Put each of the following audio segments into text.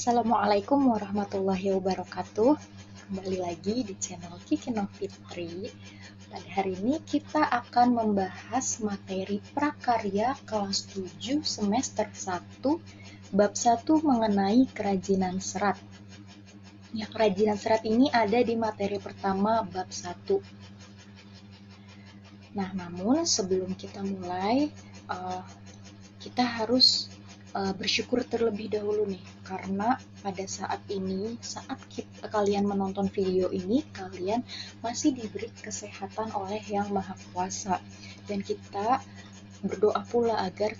Assalamualaikum warahmatullahi wabarakatuh. Kembali lagi di channel Kiki Novitri. Pada hari ini kita akan membahas materi prakarya kelas 7 semester 1 bab 1 mengenai kerajinan serat. Ya, kerajinan serat ini ada di materi pertama bab 1. Nah, namun sebelum kita mulai, kita harus bersyukur terlebih dahulu nih, karena pada saat ini, saat kalian menonton video ini, kalian masih diberi kesehatan oleh Yang Maha Kuasa, dan kita berdoa pula agar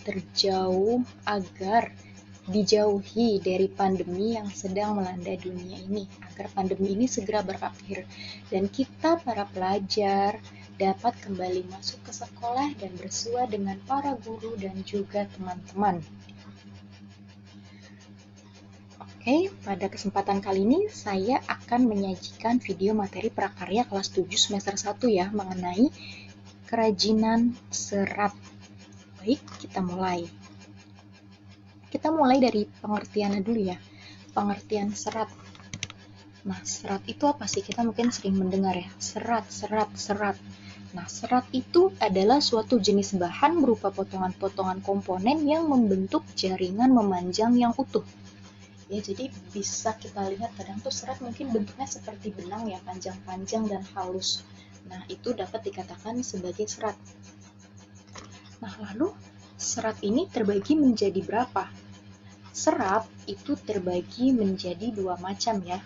dijauhi dari pandemi yang sedang melanda dunia ini, agar pandemi ini segera berakhir dan kita para pelajar dapat kembali masuk ke sekolah dan bersua dengan para guru dan juga teman-teman. Oke, pada kesempatan kali ini saya akan menyajikan video materi prakarya kelas 7 semester 1 ya, mengenai kerajinan serat. Baik, kita mulai. Kita mulai dari pengertiannya dulu ya. Pengertian serat. Nah, serat itu apa sih? Kita mungkin sering mendengar ya, serat. Nah, serat itu adalah suatu jenis bahan berupa potongan-potongan komponen yang membentuk jaringan memanjang yang utuh. Ya, jadi bisa kita lihat kadang tuh serat mungkin bentuknya seperti benang ya, panjang-panjang dan halus. Nah, itu dapat dikatakan sebagai serat. Nah, lalu serat ini terbagi menjadi berapa? Serat itu terbagi menjadi dua macam ya.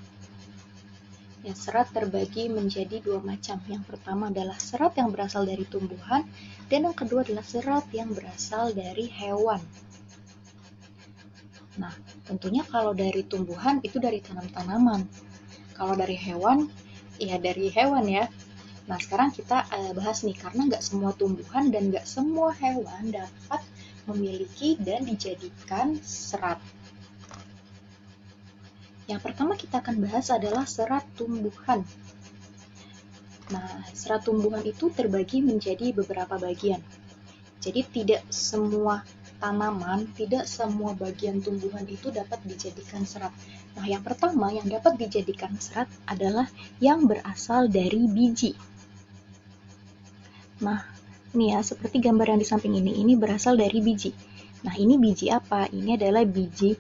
Ya, serat terbagi menjadi dua macam. Yang pertama adalah serat yang berasal dari tumbuhan, dan yang kedua adalah serat yang berasal dari hewan. Nah, tentunya kalau dari tumbuhan itu dari tanam-tanaman. Kalau dari hewan, ya dari hewan ya. Nah, sekarang kita bahas nih, karena nggak semua tumbuhan dan nggak semua hewan dapat memiliki dan dijadikan serat. Yang pertama kita akan bahas adalah serat tumbuhan. Nah, serat tumbuhan itu terbagi menjadi beberapa bagian. Jadi tidak semua tanaman, tidak semua bagian tumbuhan itu dapat dijadikan serat. Nah, yang pertama yang dapat dijadikan serat adalah yang berasal dari biji. Nah, ini ya, seperti gambar yang di samping ini berasal dari biji. Nah, ini biji apa? Ini adalah biji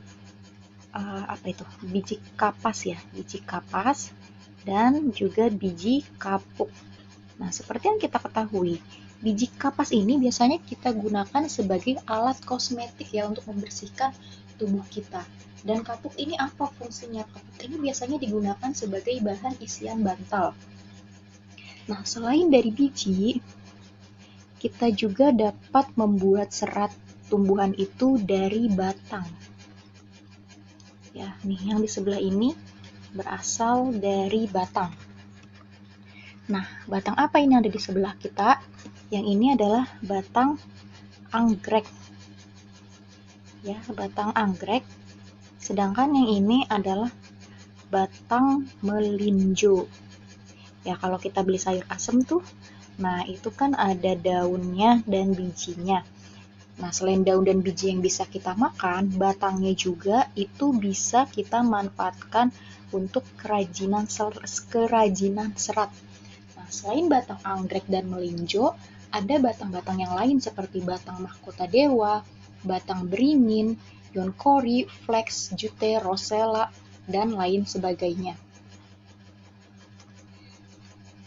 biji kapas ya, biji kapas dan juga biji kapuk. Nah, seperti yang kita ketahui, biji kapas ini biasanya kita gunakan sebagai alat kosmetik ya, untuk membersihkan tubuh kita. Dan kapuk ini apa fungsinya? Kapuk ini biasanya digunakan sebagai bahan isian bantal. Nah, selain dari biji, kita juga dapat membuat serat tumbuhan itu dari batang. Ya, nih yang di sebelah ini berasal dari batang. Nah, batang apa ini yang ada di sebelah kita? Yang ini adalah batang anggrek. Ya, batang anggrek. Sedangkan yang ini adalah batang melinjo. Ya, kalau kita beli sayur asem tuh, nah itu kan ada daunnya dan bijinya. Nah, selain daun dan biji yang bisa kita makan, batangnya juga itu bisa kita manfaatkan untuk kerajinan serat. Nah, selain batang anggrek dan melinjo, ada batang-batang yang lain seperti batang mahkota dewa, batang beringin, yonkori, flax, jute, rosella, dan lain sebagainya.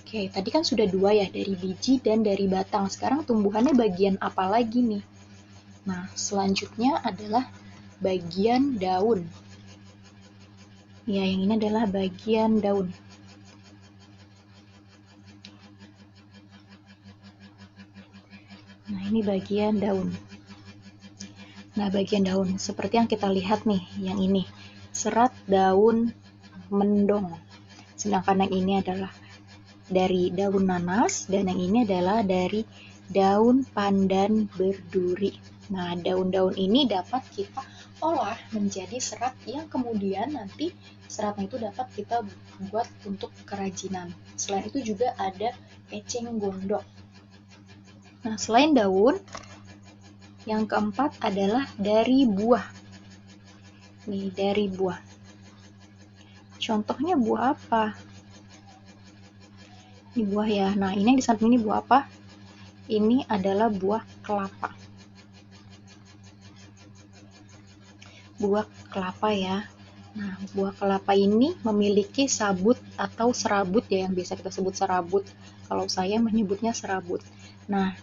Oke, tadi kan sudah dua ya, dari biji dan dari batang. Sekarang tumbuhannya bagian apa lagi nih? Nah, selanjutnya adalah bagian daun. Ya, yang ini adalah bagian daun. Nah, ini bagian daun. Nah, bagian daun seperti yang kita lihat nih, yang ini serat daun mendong. Sedangkan yang ini adalah dari daun nanas, dan yang ini adalah dari daun pandan berduri. Nah, daun-daun ini dapat kita olah menjadi serat yang kemudian nanti seratnya itu dapat kita buat untuk kerajinan. Selain itu juga ada eceng gondok. Nah, selain daun, yang keempat adalah dari buah. Nih, dari buah. Contohnya buah apa? Ini buah ya. Nah, ini yang di samping ini buah apa? Ini adalah buah kelapa. Buah kelapa ya. Nah, buah kelapa ini memiliki sabut atau serabut ya, yang biasa kita sebut serabut. Kalau saya menyebutnya serabut. Nah,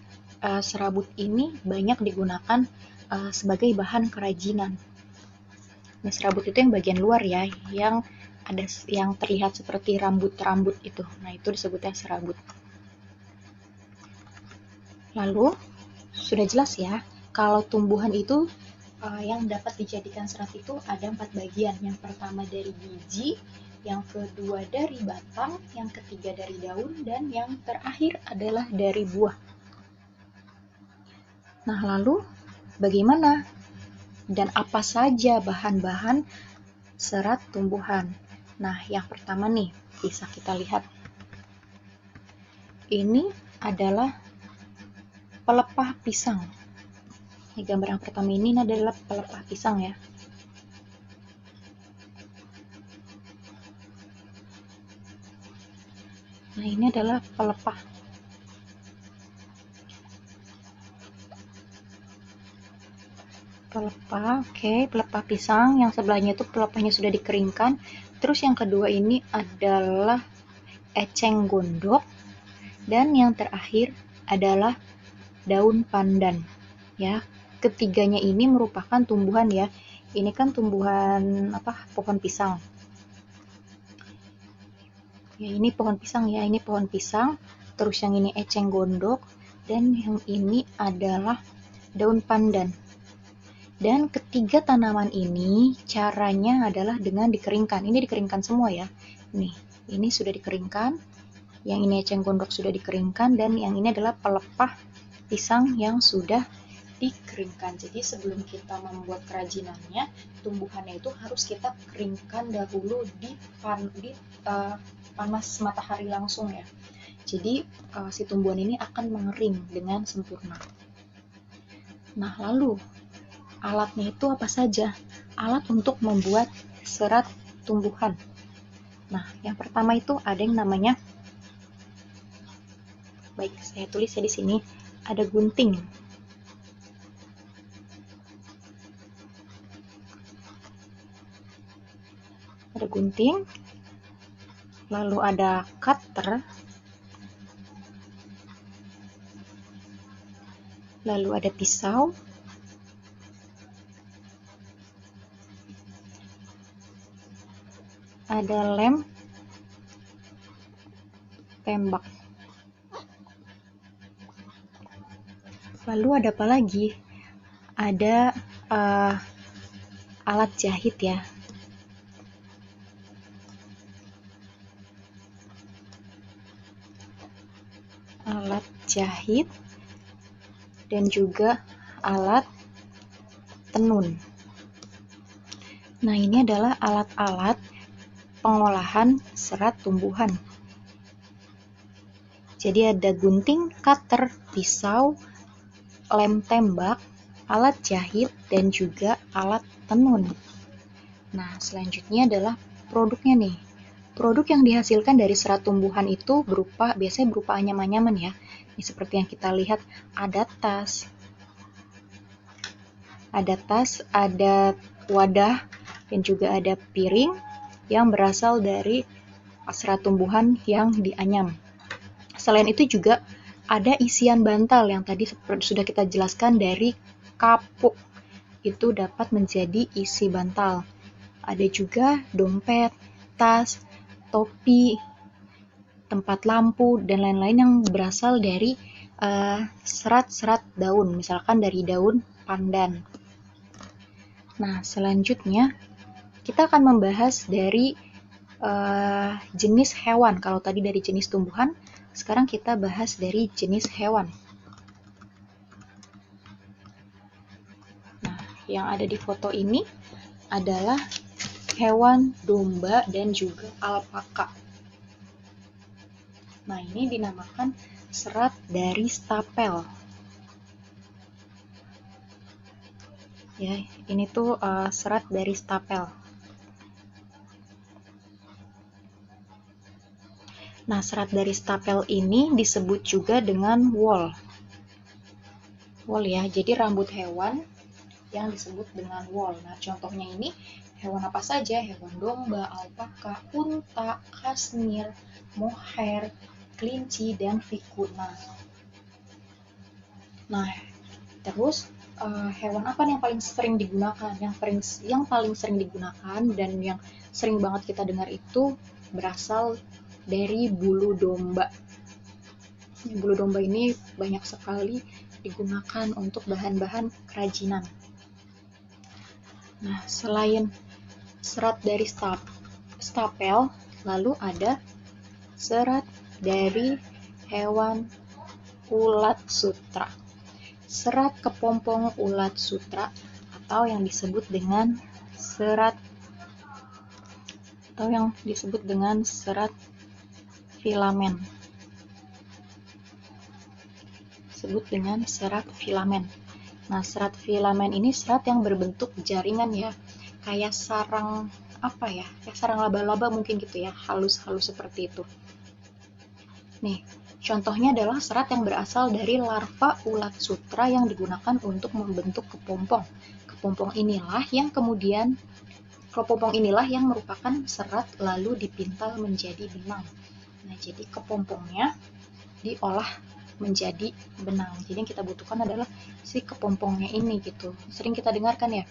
serabut ini banyak digunakan sebagai bahan kerajinan. Nah, serabut itu yang bagian luar ya, yang ada yang terlihat seperti rambut-rambut itu. Nah, itu disebutnya serabut. Lalu, sudah jelas ya, kalau tumbuhan itu yang dapat dijadikan serat itu ada 4 bagian. Yang pertama dari biji, yang kedua dari batang, yang ketiga dari daun, dan yang terakhir adalah dari buah. Nah, lalu bagaimana dan apa saja bahan-bahan serat tumbuhan? Nah, yang pertama nih, bisa kita lihat. Ini adalah pelepah pisang. Ini gambar yang pertama ini adalah pelepah pisang ya. Nah, ini adalah pelepah. Pelepah, oke, pelepah pisang. Yang sebelahnya itu pelepahnya sudah dikeringkan. Terus yang kedua ini adalah eceng gondok. Dan yang terakhir adalah daun pandan. Ya, ketiganya ini merupakan tumbuhan ya. Ini kan tumbuhan apa? Pohon pisang. Ya, ini pohon pisang ya, ini pohon pisang. Terus yang ini eceng gondok dan yang ini adalah daun pandan. Dan ketiga tanaman ini caranya adalah dengan dikeringkan. Ini dikeringkan semua ya. Nih, ini sudah dikeringkan. Yang ini eceng gondok sudah dikeringkan dan yang ini adalah pelepah pisang yang sudah dikeringkan. Jadi sebelum kita membuat kerajinannya, tumbuhannya itu harus kita keringkan dahulu di panas matahari langsung ya. Jadi si tumbuhan ini akan mengering dengan sempurna. Nah, lalu alatnya itu apa saja? Alat untuk membuat serat tumbuhan. Nah, yang pertama itu ada yang namanya, baik saya tulis ya di sini, ada gunting. Ada gunting, lalu ada cutter, lalu ada pisau, ada lem tembak. Lalu ada apa lagi? Ada alat jahit ya. Alat jahit dan juga alat tenun. Nah, ini adalah alat-alat pengolahan serat tumbuhan. Jadi ada gunting, cutter, pisau, lem tembak, alat jahit, dan juga alat tenun. Nah, selanjutnya adalah produknya nih. Produk yang dihasilkan dari serat tumbuhan itu biasanya berupa anyaman-anyaman ya. Ini seperti yang kita lihat, ada tas, ada wadah, dan juga ada piring yang berasal dari serat tumbuhan yang dianyam. Selain itu juga ada isian bantal yang tadi sudah kita jelaskan dari kapuk. Itu dapat menjadi isi bantal. Ada juga dompet, tas, topi, tempat lampu, dan lain-lain yang berasal dari serat-serat daun, misalkan dari daun pandan. Nah, selanjutnya kita akan membahas dari jenis hewan. Kalau tadi dari jenis tumbuhan, sekarang kita bahas dari jenis hewan. Nah, yang ada di foto ini adalah hewan domba dan juga alpaka. Nah, ini dinamakan serat dari stapel. Ya, ini tuh serat dari stapel. Nah, serat dari stapel ini disebut juga dengan wool. Wool ya, jadi rambut hewan yang disebut dengan wool. Nah, contohnya ini hewan apa saja? Hewan domba, alpaka, unta, kasmir, mohair, kelinci, dan vicuna. Nah, terus hewan apa nih yang paling sering digunakan? Yang paling sering digunakan dan yang sering banget kita dengar itu berasal dari bulu domba. Bulu domba ini banyak sekali digunakan untuk bahan-bahan kerajinan. Nah, selain serat dari stapel, lalu ada serat dari hewan ulat sutra. Serat kepompong ulat sutra atau yang disebut dengan serat filamen. Nah, serat filamen ini serat yang berbentuk jaringan ya, kayak sarang kayak sarang laba-laba mungkin gitu ya, halus-halus seperti itu. Nih, contohnya adalah serat yang berasal dari larva ulat sutra yang digunakan untuk membentuk kepompong. Kepompong inilah yang merupakan serat lalu dipintal menjadi benang. Nah, jadi kepompongnya diolah menjadi benang. Jadi yang kita butuhkan adalah si kepompongnya ini gitu. Sering kita dengarkan ya.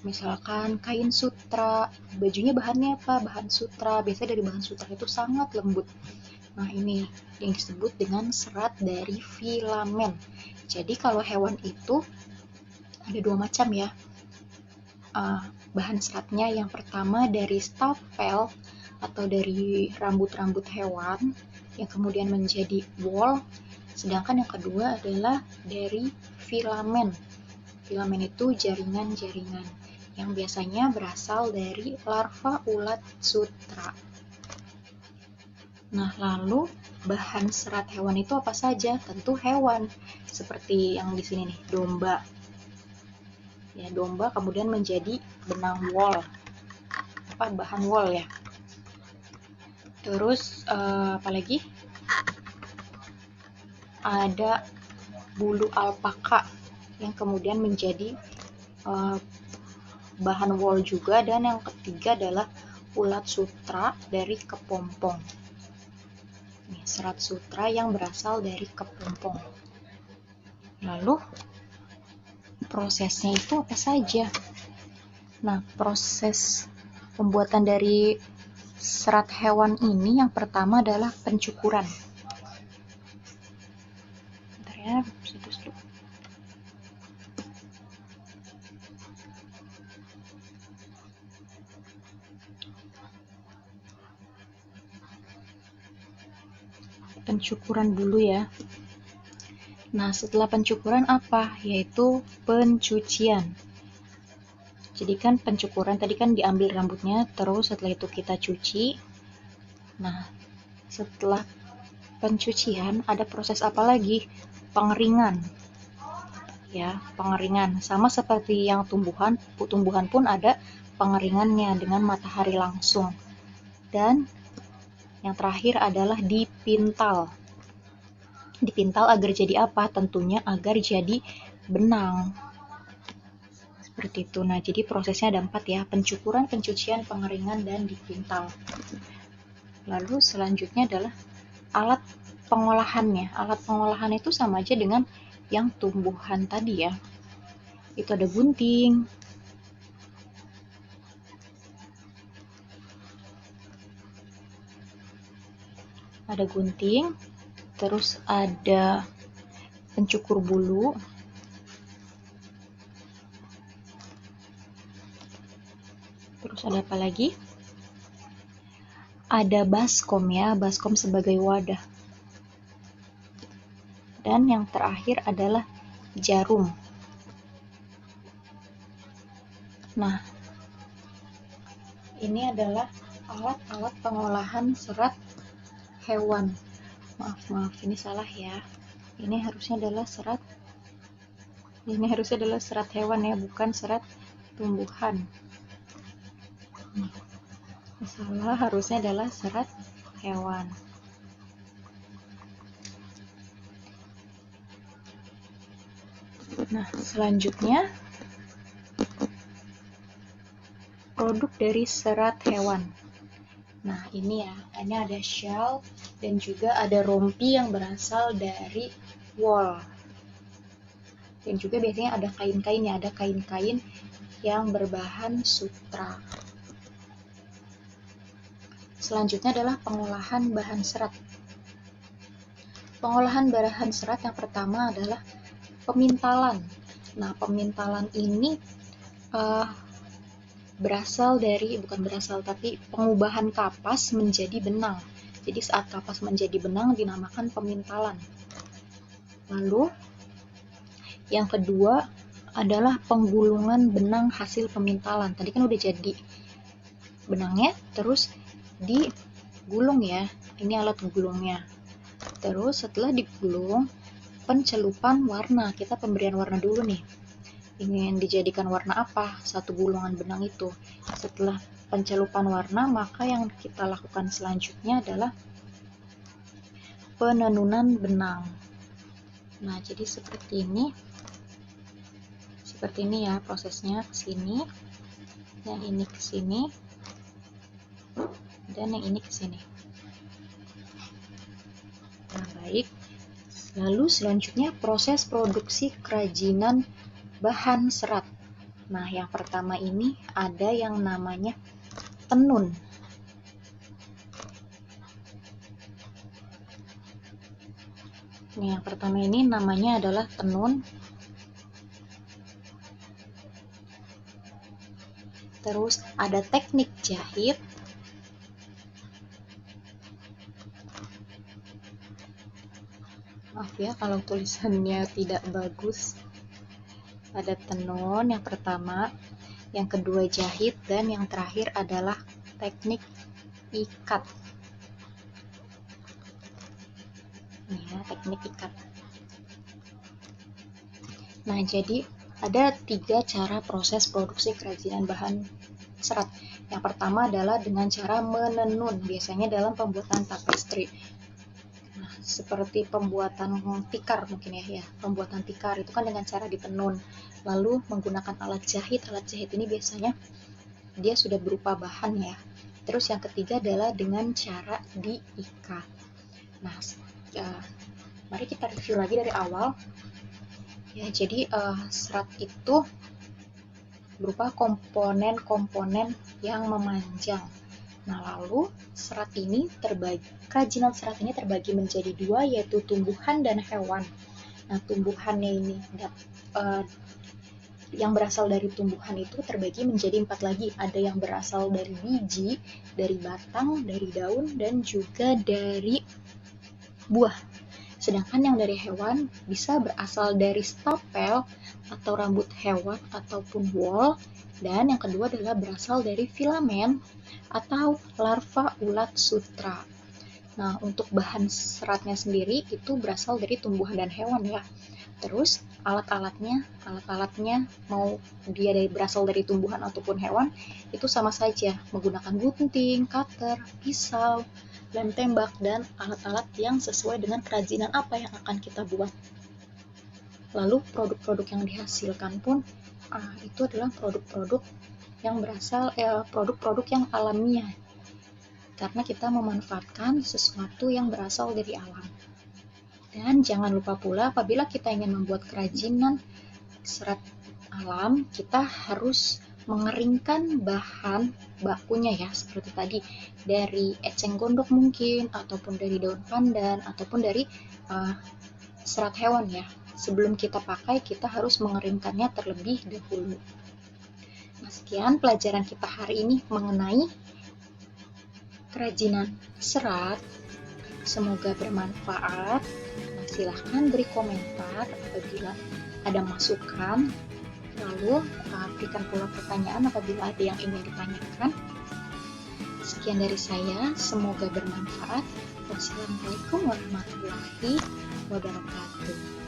Misalkan kain sutra, bajunya bahannya apa? Bahan sutra. Biasanya dari bahan sutra itu sangat lembut. Nah, ini yang disebut dengan serat dari filamen. Jadi kalau hewan itu ada dua macam ya. Bahan seratnya yang pertama dari stapel atau dari rambut-rambut hewan yang kemudian menjadi wool, sedangkan yang kedua adalah dari filamen. Filamen itu jaringan-jaringan yang biasanya berasal dari larva ulat sutra. Nah, lalu bahan serat hewan itu apa saja? Tentu hewan, seperti yang di sini nih, domba. Ya, domba kemudian menjadi benang wool, bahan wool ya. Terus apalagi? Ada bulu alpaka yang kemudian menjadi bahan wool juga, dan yang ketiga adalah ulat sutra dari kepompong. Nih, serat sutra yang berasal dari kepompong. Lalu prosesnya itu apa saja? Nah, proses pembuatan dari serat hewan ini yang pertama adalah pencukuran. Bentar ya, situs dulu. Pencukuran dulu ya. Nah, setelah pencukuran apa? Yaitu pencucian. Jadi kan pencukuran tadi kan diambil rambutnya, terus setelah itu kita cuci. Nah, setelah pencucian ada proses apa lagi? Pengeringan. Ya, pengeringan. Sama seperti yang tumbuhan pun ada pengeringannya dengan matahari langsung. Dan yang terakhir adalah dipintal. Dipintal agar jadi apa? Tentunya agar jadi benang. Seperti itu. Nah, jadi prosesnya ada 4 ya. Pencukuran, pencucian, pengeringan, dan dipintal. Lalu selanjutnya adalah alat pengolahannya. Alat pengolahan itu sama aja dengan yang tumbuhan tadi ya. Itu ada gunting. Ada gunting. Terus ada pencukur bulu, terus ada apa lagi? Ada baskom ya, baskom sebagai wadah. Dan yang terakhir adalah jarum. Nah, ini adalah alat-alat pengolahan serat hewan. Maaf, ini salah ya. Ini harusnya adalah serat hewan ya, bukan serat tumbuhan. Salah, harusnya adalah serat hewan. Nah, selanjutnya produk dari serat hewan. Nah, ini ya, ini ada shell dan juga ada rompi yang berasal dari wool. Dan juga biasanya ada kain-kain ya, ada kain-kain yang berbahan sutra. Selanjutnya adalah pengolahan bahan serat. Pengolahan bahan serat yang pertama adalah pemintalan. Nah, pemintalan ini tapi pengubahan kapas menjadi benang. Jadi saat kapas menjadi benang dinamakan pemintalan. Lalu yang kedua adalah penggulungan benang hasil pemintalan. Tadi kan udah jadi benangnya, terus digulung ya. Ini alat gulungnya. Terus setelah digulung, pencelupan warna. Kita pemberian warna dulu nih. Ingin dijadikan warna apa satu gulungan benang itu? Setelah pencelupan warna, maka yang kita lakukan selanjutnya adalah penenunan benang. Nah, jadi seperti ini. Seperti ini ya prosesnya, ke sini. Yang ini ke sini. Dan yang ini ke sini. Nah, baik. Lalu selanjutnya proses produksi kerajinan bahan serat. Nah, yang pertama ini ada yang namanya tenun. Nah, yang pertama ini namanya adalah tenun. Terus ada teknik jahit. Maaf ya kalau tulisannya tidak bagus. Ada tenun yang pertama, yang kedua jahit, dan yang terakhir adalah teknik ikat. Ini ya, teknik ikat. Nah, jadi ada 3 cara proses produksi kerajinan bahan serat. Yang pertama adalah dengan cara menenun, biasanya dalam pembuatan tapestry. Nah, seperti pembuatan tikar mungkin ya, pembuatan tikar itu kan dengan cara ditenun. Lalu menggunakan alat jahit. Alat jahit ini biasanya dia sudah berupa bahan ya. Terus yang ketiga adalah dengan cara diikat. Nah, mari kita review lagi dari awal. Ya, jadi serat itu berupa komponen-komponen yang memanjang. Nah, lalu kerajinan serat ini terbagi menjadi 2, yaitu tumbuhan dan hewan. Nah, tumbuhannya ini yang berasal dari tumbuhan itu terbagi menjadi 4 lagi. Ada yang berasal dari biji, dari batang, dari daun, dan juga dari buah. Sedangkan yang dari hewan bisa berasal dari stapel atau rambut hewan ataupun wool. Dan yang kedua adalah berasal dari filamen atau larva ulat sutra. Nah, untuk bahan seratnya sendiri itu berasal dari tumbuhan dan hewan ya. Terus alat-alatnya mau dia berasal dari tumbuhan ataupun hewan, itu sama saja, menggunakan gunting, cutter, pisau, lem tembak, dan alat-alat yang sesuai dengan kerajinan apa yang akan kita buat. Lalu produk-produk yang dihasilkan pun itu adalah produk-produk yang produk-produk yang alamiah, karena kita memanfaatkan sesuatu yang berasal dari alam. Dan jangan lupa pula, apabila kita ingin membuat kerajinan serat alam, kita harus mengeringkan bahan bakunya ya, seperti tadi dari eceng gondok mungkin, ataupun dari daun pandan, ataupun dari serat hewan ya. Sebelum kita pakai, kita harus mengeringkannya terlebih dahulu. Nah, sekian pelajaran kita hari ini mengenai kerajinan serat. Semoga bermanfaat. Nah, silahkan beri komentar apabila ada masukan. Lalu berikan pula pertanyaan apabila ada yang ingin ditanyakan. Sekian dari saya, semoga bermanfaat. Wassalamualaikum warahmatullahi wabarakatuh.